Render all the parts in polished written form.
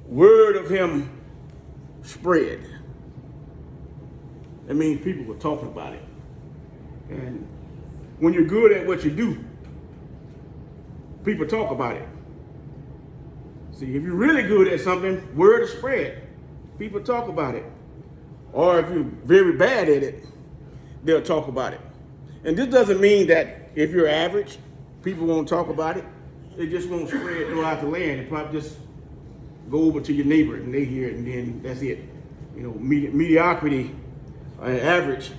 word of him spread. That means people were talking about it. And when you're good at what you do, people talk about it. See, if you're really good at something, word is spread. People talk about it. Or if you're very bad at it, they'll talk about it. And this doesn't mean that if you're average, people won't talk about it. It just won't spread throughout the land. It probably just go over to your neighbor and they hear it, and then that's it. You know, mediocrity, average.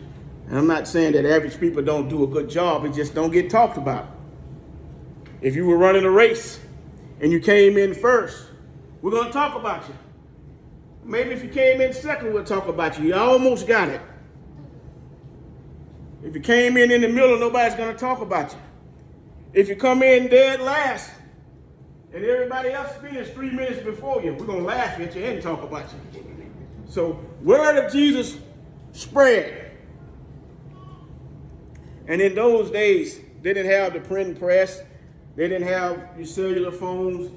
And I'm not saying that average people don't do a good job. It just don't get talked about. If you were running a race and you came in first, we're going to talk about you. Maybe if you came in second, we'll talk about you. You almost got it. If you came in the middle, nobody's going to talk about you. If you come in dead last and everybody else finished 3 minutes before you, we're going to laugh at you and talk about you. So, word of Jesus spread. And in those days, they didn't have the printing press. They didn't have your cellular phones.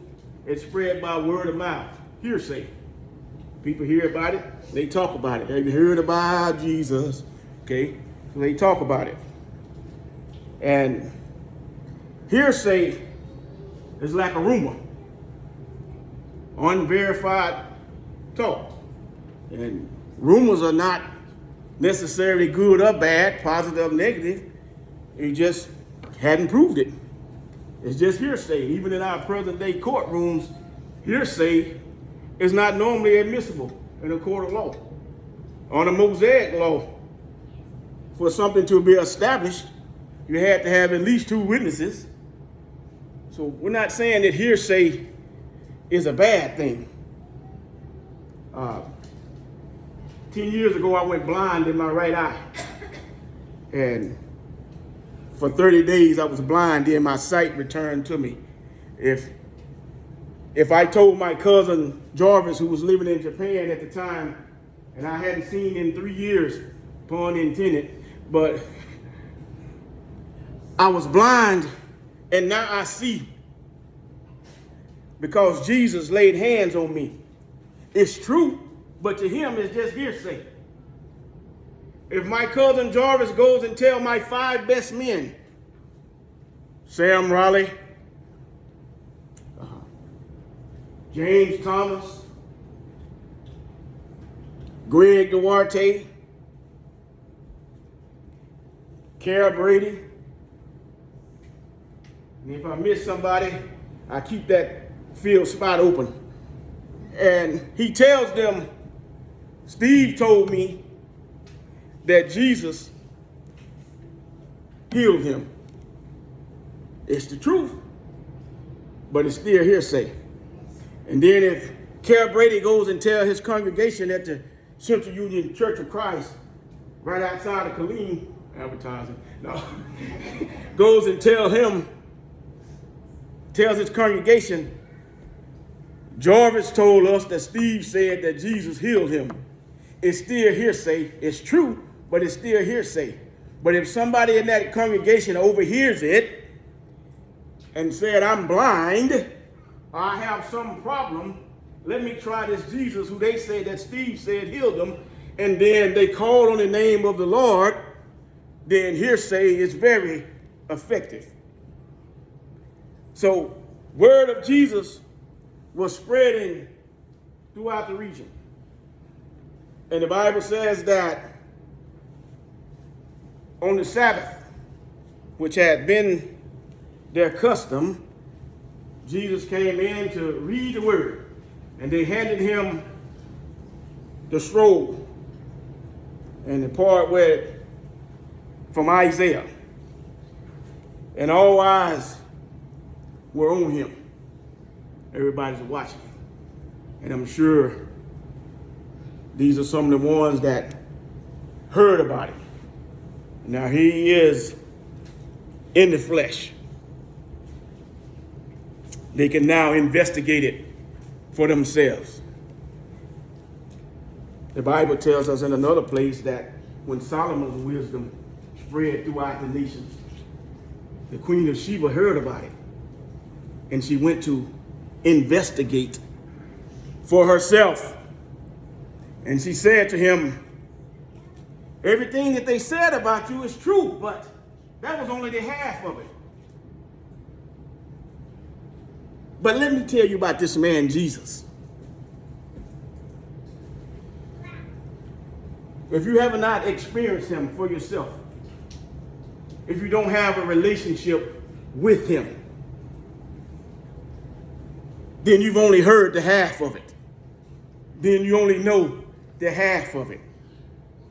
It spread by word of mouth, hearsay. People hear about it, they talk about it. Have you heard about Jesus? Okay, so they talk about it. And hearsay is like a rumor, unverified talk. And rumors are not necessarily good or bad, positive or negative. You just hadn't proved it. It's just hearsay. Even in our present day courtrooms, hearsay is not normally admissible in a court of law. On the Mosaic law, for something to be established, you had to have at least 2 witnesses. So we're not saying that hearsay is a bad thing. 10 years ago, I went blind in my right eye. And for 30 days, I was blind, then my sight returned to me. If I told my cousin Jarvis, who was living in Japan at the time, and I hadn't seen in 3 years, pun intended, but I was blind and now I see because Jesus laid hands on me. It's true, but to him it's just hearsay. If my cousin Jarvis goes and tell my 5 best men, Sam Raleigh, James Thomas, Greg Duarte, Cara Brady, and if I miss somebody, I keep that field spot open. And he tells them, Steve told me that Jesus healed him. It's the truth, but it's still hearsay. And then if Cara Brady goes and tells his congregation at the Central Union Church of Christ, right outside of Killeen, advertising, no, goes and tells his congregation, Jarvis told us that Steve said that Jesus healed him. It's still hearsay. It's true, but it's still hearsay. But if somebody in that congregation overhears it and said, I'm blind, or I have some problem, let me try this Jesus who they say that Steve said healed them, and then they call on the name of the Lord, then hearsay is very effective. So, word of Jesus was spreading throughout the region. And the Bible says that on the Sabbath, which had been their custom, Jesus came in to read the word, and they handed him the scroll and the part where from Isaiah, and all eyes were on him. Everybody's watching, and I'm sure these are some of the ones that heard about it. Now he is in the flesh. They can now investigate it for themselves. The Bible tells us in another place that when Solomon's wisdom spread throughout the nations, the Queen of Sheba heard about it, and she went to investigate for herself. And she said to him, everything that they said about you is true, but that was only the half of it. But let me tell you about this man, Jesus. If you have not experienced him for yourself, if you don't have a relationship with him, then you've only heard the half of it. Then you only know the half of it.